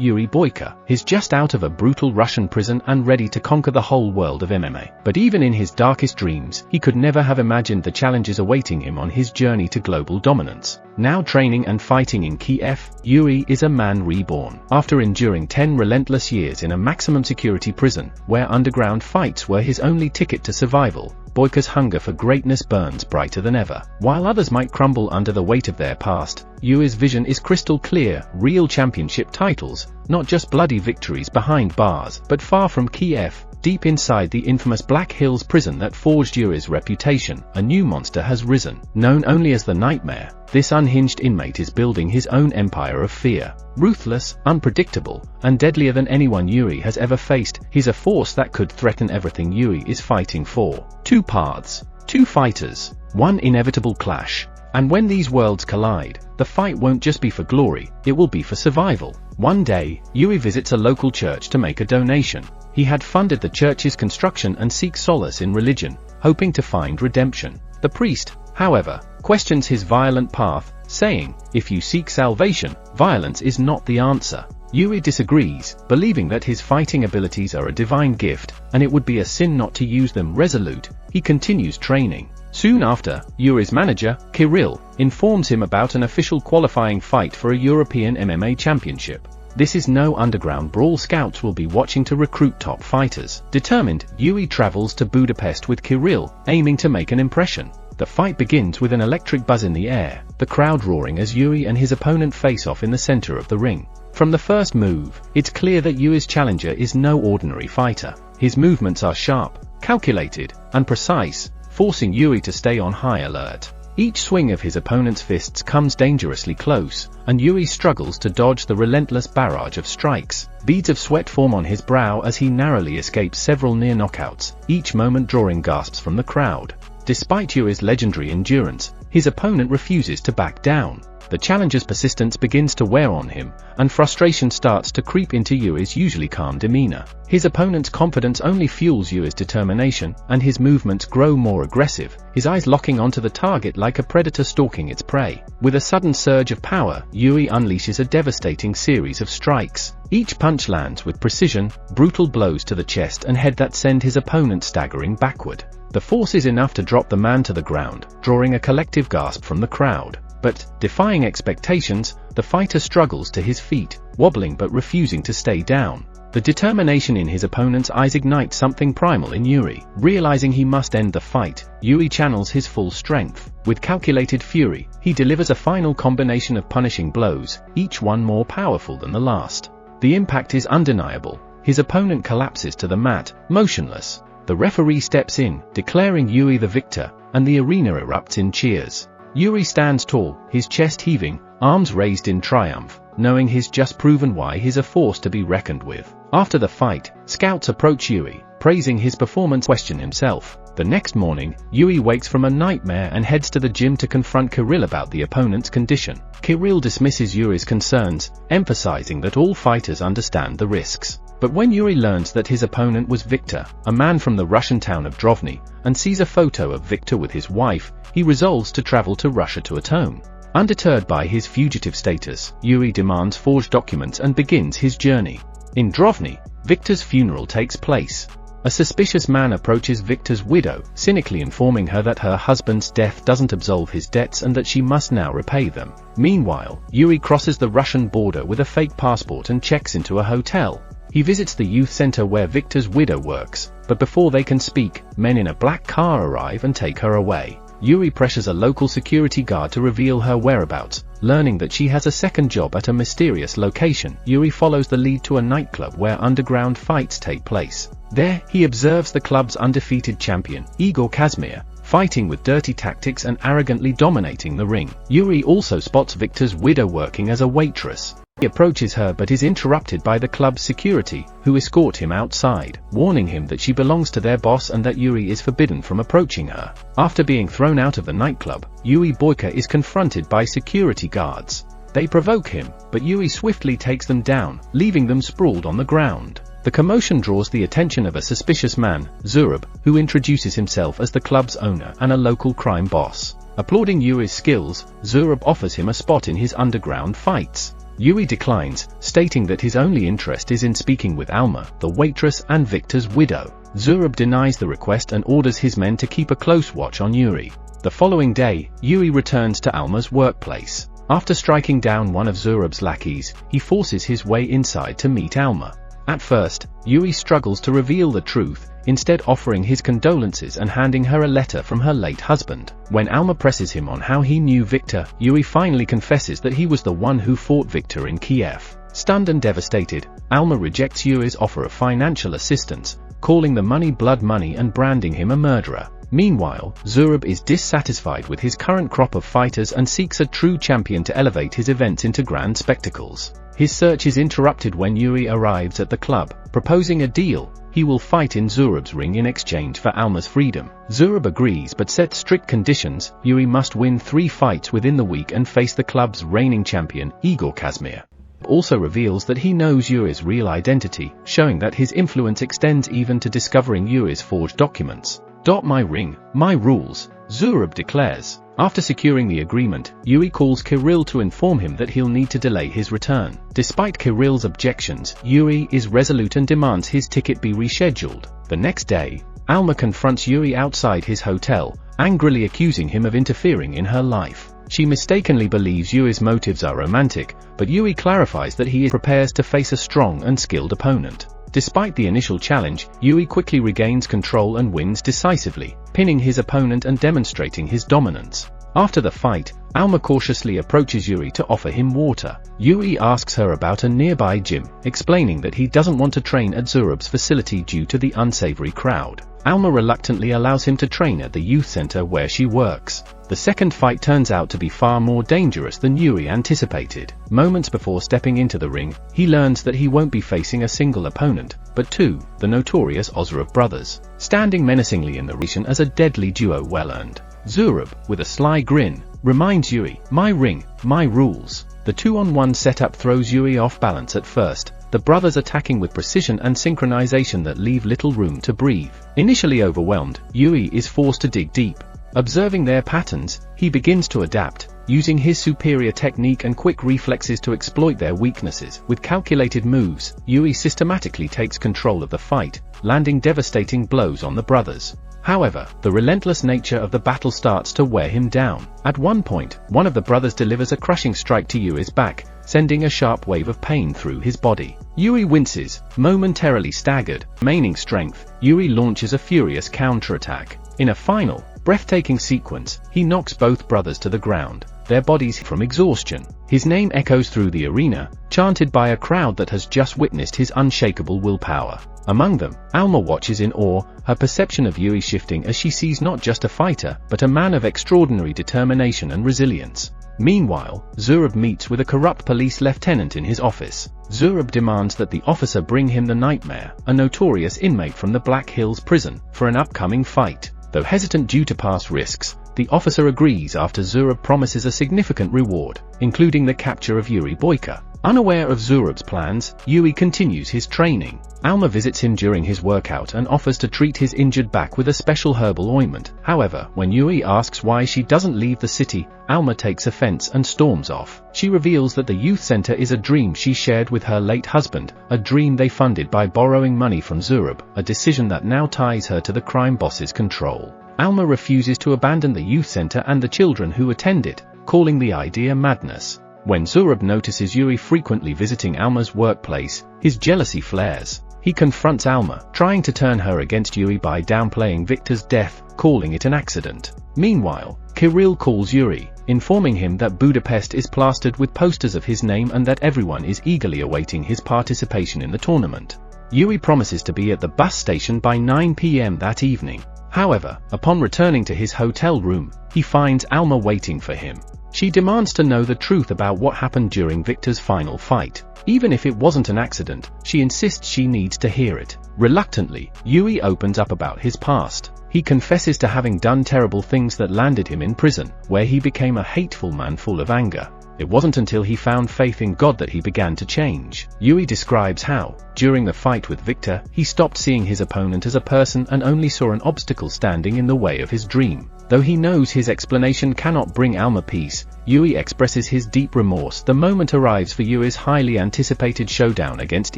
Yuri Boyka, is just out of a brutal Russian prison and ready to conquer the whole world of MMA. But even in his darkest dreams, he could never have imagined the challenges awaiting him on his journey to global dominance. Now training and fighting in Kiev, Yuri is a man reborn. After enduring 10 relentless years in a maximum security prison, where underground fights were his only ticket to survival, Boyka's hunger for greatness burns brighter than ever. While others might crumble under the weight of their past, Yuri's vision is crystal clear: real championship titles, not just bloody victories behind bars. But far from Kiev, deep inside the infamous Black Hills prison that forged Yuri's reputation, a new monster has risen. Known only as the Nightmare, this unhinged inmate is building his own empire of fear. Ruthless, unpredictable, and deadlier than anyone Yuri has ever faced, he's a force that could threaten everything Yuri is fighting for. Two paths, two fighters, one inevitable clash. And when these worlds collide, the fight won't just be for glory, it will be for survival. One day, Yuri visits a local church to make a donation. He had funded the church's construction and seeks solace in religion, hoping to find redemption. The priest, however, questions his violent path, saying, "If you seek salvation, violence is not the answer." Yuri disagrees, believing that his fighting abilities are a divine gift, and it would be a sin not to use them. Resolute, he continues training. Soon after, Yuri's manager, Kirill, informs him about an official qualifying fight for a European MMA championship. This is no underground brawl. Scouts will be watching to recruit top fighters. Determined, Yuri travels to Budapest with Kirill, aiming to make an impression. The fight begins with an electric buzz in the air, the crowd roaring as Yuri and his opponent face off in the center of the ring. From the first move, it's clear that Yuri's challenger is no ordinary fighter. His movements are sharp, calculated, and precise, forcing Yuri to stay on high alert. Each swing of his opponent's fists comes dangerously close, and Yuri struggles to dodge the relentless barrage of strikes. Beads of sweat form on his brow as he narrowly escapes several near knockouts, each moment drawing gasps from the crowd. Despite Yuri's legendary endurance, his opponent refuses to back down. The challenger's persistence begins to wear on him, and frustration starts to creep into Yuri's usually calm demeanor. His opponent's confidence only fuels Yuri's determination, and his movements grow more aggressive, his eyes locking onto the target like a predator stalking its prey. With a sudden surge of power, Yuri unleashes a devastating series of strikes. Each punch lands with precision, brutal blows to the chest and head that send his opponent staggering backward. The force is enough to drop the man to the ground, drawing a collective gasp from the crowd. But, defying expectations, the fighter struggles to his feet, wobbling but refusing to stay down. The determination in his opponent's eyes ignites something primal in Yuri. Realizing he must end the fight, Yuri channels his full strength. With calculated fury, he delivers a final combination of punishing blows, each one more powerful than the last. The impact is undeniable. His opponent collapses to the mat, motionless. The referee steps in, declaring Yuri the victor, and the arena erupts in cheers. Yuri stands tall, his chest heaving, arms raised in triumph, knowing he's just proven why he's a force to be reckoned with. After the fight, scouts approach Yuri, praising his performance. Question himself. The next morning, Yuri wakes from a nightmare and heads to the gym to confront Kirill about the opponent's condition. Kirill dismisses Yuri's concerns, emphasizing that all fighters understand the risks. But when Yuri learns that his opponent was Victor, a man from the Russian town of Drovny, and sees a photo of Victor with his wife, he resolves to travel to Russia to atone. Undeterred by his fugitive status, Yuri demands forged documents and begins his journey. In Drovny, Victor's funeral takes place. A suspicious man approaches Victor's widow, cynically informing her that her husband's death doesn't absolve his debts and that she must now repay them. Meanwhile, Yuri crosses the Russian border with a fake passport and checks into a hotel. He visits the youth center where Victor's widow works, but before they can speak, men in a black car arrive and take her away. Yuri pressures a local security guard to reveal her whereabouts. Learning that she has a second job at a mysterious location, Yuri follows the lead to a nightclub where underground fights take place. There, he observes the club's undefeated champion, Igor Kazmir, fighting with dirty tactics and arrogantly dominating the ring. Yuri also spots Victor's widow working as a waitress. He approaches her but is interrupted by the club's security, who escort him outside, warning him that she belongs to their boss and that Yuri is forbidden from approaching her. After being thrown out of the nightclub, Yuri Boyka is confronted by security guards. They provoke him, but Yuri swiftly takes them down, leaving them sprawled on the ground. The commotion draws the attention of a suspicious man, Zurab, who introduces himself as the club's owner and a local crime boss. Applauding Yuri's skills, Zurab offers him a spot in his underground fights. Yuri declines, stating that his only interest is in speaking with Alma, the waitress and Victor's widow. Zurab denies the request and orders his men to keep a close watch on Yuri. The following day, Yuri returns to Alma's workplace. After striking down one of Zurab's lackeys, he forces his way inside to meet Alma. At first, Yuri struggles to reveal the truth, instead offering his condolences and handing her a letter from her late husband. When Alma presses him on how he knew Victor, Yuri finally confesses that he was the one who fought Victor in Kiev. Stunned and devastated, Alma rejects Yuri's offer of financial assistance, calling the money blood money and branding him a murderer. Meanwhile, Zurab is dissatisfied with his current crop of fighters and seeks a true champion to elevate his events into grand spectacles. His search is interrupted when Yuri arrives at the club, proposing a deal. He will fight in Zurab's ring in exchange for Alma's freedom. Zurab agrees but sets strict conditions. Yuri must win 3 fights within the week and face the club's reigning champion, Igor Kazmir. Also reveals that he knows Yuri's real identity, showing that his influence extends even to discovering Yuri's forged documents. My ring, my rules, Zurab declares. After securing the agreement, Yuri calls Kirill to inform him that he'll need to delay his return. Despite Kirill's objections, Yuri is resolute and demands his ticket be rescheduled. The next day, Alma confronts Yuri outside his hotel, angrily accusing him of interfering in her life. She mistakenly believes Yuri's motives are romantic, but Yuri clarifies that he prepares to face a strong and skilled opponent. Despite the initial challenge, Yuri quickly regains control and wins decisively, pinning his opponent and demonstrating his dominance. After the fight, Alma cautiously approaches Yuri to offer him water. Yuri asks her about a nearby gym, explaining that he doesn't want to train at Zurab's facility due to the unsavory crowd. Alma reluctantly allows him to train at the youth center where she works. The second fight turns out to be far more dangerous than Yuri anticipated. Moments before stepping into the ring, he learns that he won't be facing a single opponent, but 2, the notorious Ozarov brothers, standing menacingly in the region as a deadly duo well earned. Zurab, with a sly grin, reminds Yuri, "My ring, my rules." The 2-on-1 setup throws Yuri off balance at first, the brothers attacking with precision and synchronization that leave little room to breathe. Initially overwhelmed, Yuri is forced to dig deep. Observing their patterns, he begins to adapt, using his superior technique and quick reflexes to exploit their weaknesses. With calculated moves, Yuri systematically takes control of the fight, landing devastating blows on the brothers. However, the relentless nature of the battle starts to wear him down. At one point, one of the brothers delivers a crushing strike to Yuri's back, sending a sharp wave of pain through his body. Yuri winces, momentarily staggered. Remaining strength, Yuri launches a furious counterattack. In a final, breathtaking sequence, he knocks both brothers to the ground, their bodies from exhaustion. His name echoes through the arena, chanted by a crowd that has just witnessed his unshakable willpower. Among them, Alma watches in awe, her perception of Yuri shifting as she sees not just a fighter, but a man of extraordinary determination and resilience. Meanwhile, Zurab meets with a corrupt police lieutenant in his office. Zurab demands that the officer bring him the Nightmare, a notorious inmate from the Black Hills prison, for an upcoming fight. Though hesitant due to past risks, the officer agrees after Zurab promises a significant reward, including the capture of Yuri Boyka. Unaware of Zurab's plans, Yuri continues his training. Alma visits him during his workout and offers to treat his injured back with a special herbal ointment. However, when Yuri asks why she doesn't leave the city, Alma takes offense and storms off. She reveals that the youth center is a dream she shared with her late husband, a dream they funded by borrowing money from Zurab, a decision that now ties her to the crime boss's control. Alma refuses to abandon the youth center and the children who attend it, calling the idea madness. When Zurab notices Yuri frequently visiting Alma's workplace, his jealousy flares. He confronts Alma, trying to turn her against Yuri by downplaying Victor's death, calling it an accident. Meanwhile, Kirill calls Yuri, informing him that Budapest is plastered with posters of his name and that everyone is eagerly awaiting his participation in the tournament. Yuri promises to be at the bus station by 9 p.m. that evening. However, upon returning to his hotel room, he finds Alma waiting for him. She demands to know the truth about what happened during Victor's final fight. Even if it wasn't an accident, she insists she needs to hear it. Reluctantly, Yuri opens up about his past. He confesses to having done terrible things that landed him in prison, where he became a hateful man full of anger. It wasn't until he found faith in God that he began to change. Yuri describes how, during the fight with Victor, he stopped seeing his opponent as a person and only saw an obstacle standing in the way of his dream. Though he knows his explanation cannot bring Alma peace, Yuri expresses his deep remorse. The moment arrives for Yuri's highly anticipated showdown against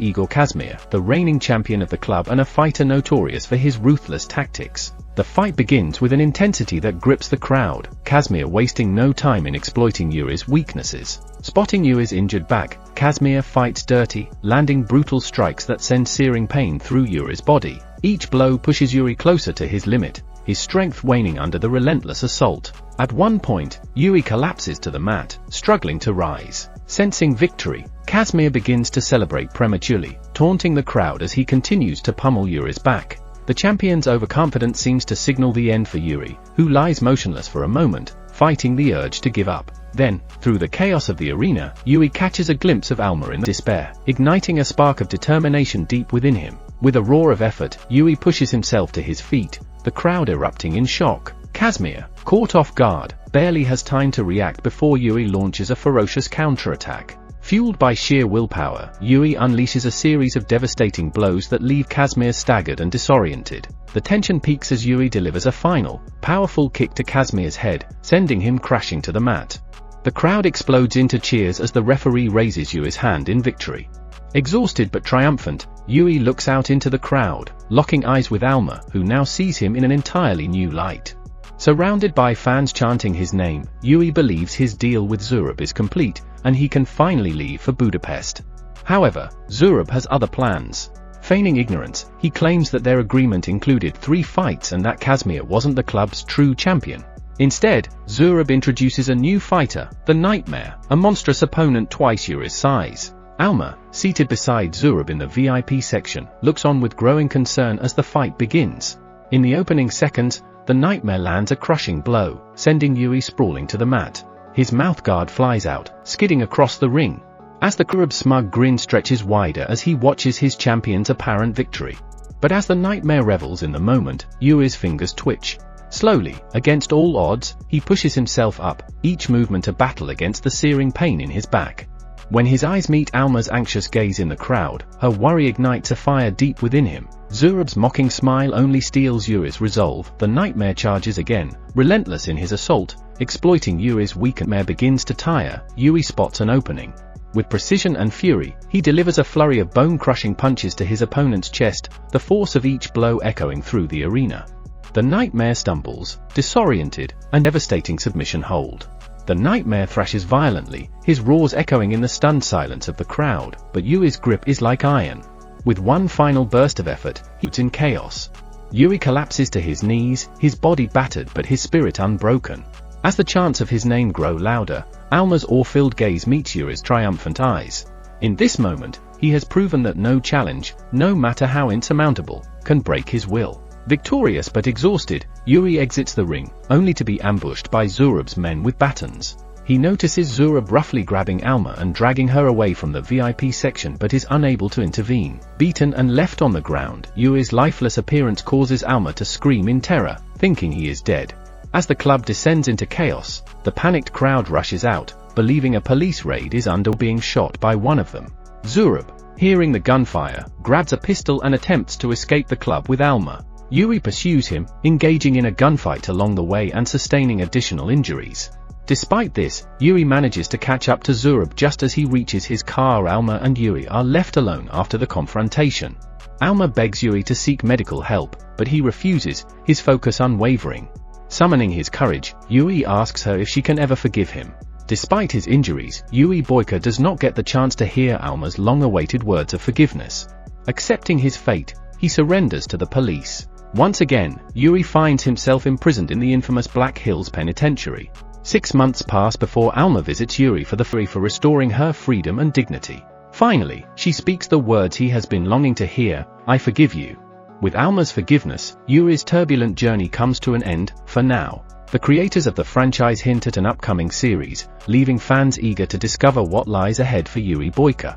Igor Kazmir, the reigning champion of the club and a fighter notorious for his ruthless tactics. The fight begins with an intensity that grips the crowd, Kazmir wasting no time in exploiting Yuri's weaknesses. Spotting Yuri's injured back, Kazmir fights dirty, landing brutal strikes that send searing pain through Yuri's body. Each blow pushes Yuri closer to his limit, his strength waning under the relentless assault. At one point, Yuri collapses to the mat, struggling to rise. Sensing victory, Kazmir begins to celebrate prematurely, taunting the crowd as he continues to pummel Yuri's back. The champion's overconfidence seems to signal the end for Yuri, who lies motionless for a moment, fighting the urge to give up. Then, through the chaos of the arena, Yuri catches a glimpse of Alma in despair, igniting a spark of determination deep within him. With a roar of effort, Yuri pushes himself to his feet, the crowd erupting in shock. Kazmir, caught off guard, barely has time to react before Yuri launches a ferocious counterattack. Fueled by sheer willpower, Yuri unleashes a series of devastating blows that leave Kazmir staggered and disoriented. The tension peaks as Yuri delivers a final, powerful kick to Kazmir's head, sending him crashing to the mat. The crowd explodes into cheers as the referee raises Yuri's hand in victory. Exhausted but triumphant, Yuri looks out into the crowd, locking eyes with Alma, who now sees him in an entirely new light. Surrounded by fans chanting his name, Yuri believes his deal with Zurab is complete, and he can finally leave for Budapest. However, Zurab has other plans. Feigning ignorance, he claims that their agreement included 3 fights and that Kazmir wasn't the club's true champion. Instead, Zurab introduces a new fighter, the Nightmare, a monstrous opponent twice Yuri's size. Alma, seated beside Zurab in the VIP section, looks on with growing concern as the fight begins. In the opening seconds, the Nightmare lands a crushing blow, sending Yuri sprawling to the mat. His mouthguard flies out, skidding across the ring. As the Zurab's smug grin stretches wider as he watches his champion's apparent victory. But as the Nightmare revels in the moment, Yuri's fingers twitch. Slowly, against all odds, he pushes himself up, each movement a battle against the searing pain in his back. When his eyes meet Alma's anxious gaze in the crowd, her worry ignites a fire deep within him. Zurab's mocking smile only steels Yuri's resolve. The Nightmare charges again, relentless in his assault, exploiting Yuri's weakened mare begins to tire. Yuri spots an opening. With precision and fury, he delivers a flurry of bone-crushing punches to his opponent's chest, the force of each blow echoing through the arena. The Nightmare stumbles, disoriented, a devastating submission hold. The Nightmare thrashes violently, his roars echoing in the stunned silence of the crowd, but Yuri's grip is like iron. With one final burst of effort, he's in chaos. Yuri collapses to his knees, his body battered but his spirit unbroken. As the chants of his name grow louder, Alma's awe-filled gaze meets Yuri's triumphant eyes. In this moment, he has proven that no challenge, no matter how insurmountable, can break his will. Victorious but exhausted, Yuri exits the ring, only to be ambushed by Zurab's men with batons. He notices Zurab roughly grabbing Alma and dragging her away from the VIP section but is unable to intervene. Beaten and left on the ground, Yuri's lifeless appearance causes Alma to scream in terror, thinking he is dead. As the club descends into chaos, the panicked crowd rushes out, believing a police raid is under, being shot by one of them. Zurab, hearing the gunfire, grabs a pistol and attempts to escape the club with Alma. Yuri pursues him, engaging in a gunfight along the way and sustaining additional injuries. Despite this, Yuri manages to catch up to Zurab just as he reaches his car. Alma and Yuri are left alone after the confrontation. Alma begs Yuri to seek medical help, but he refuses, his focus unwavering. Summoning his courage, Yuri asks her if she can ever forgive him. Despite his injuries, Yuri Boyka does not get the chance to hear Alma's long-awaited words of forgiveness. Accepting his fate, he surrenders to the police. Once again, Yuri finds himself imprisoned in the infamous Black Hills Penitentiary. 6 months pass before Alma visits Yuri for restoring her freedom and dignity. Finally, she speaks the words he has been longing to hear, "I forgive you." With Alma's forgiveness, Yuri's turbulent journey comes to an end, for now. The creators of the franchise hint at an upcoming series, leaving fans eager to discover what lies ahead for Yuri Boyka.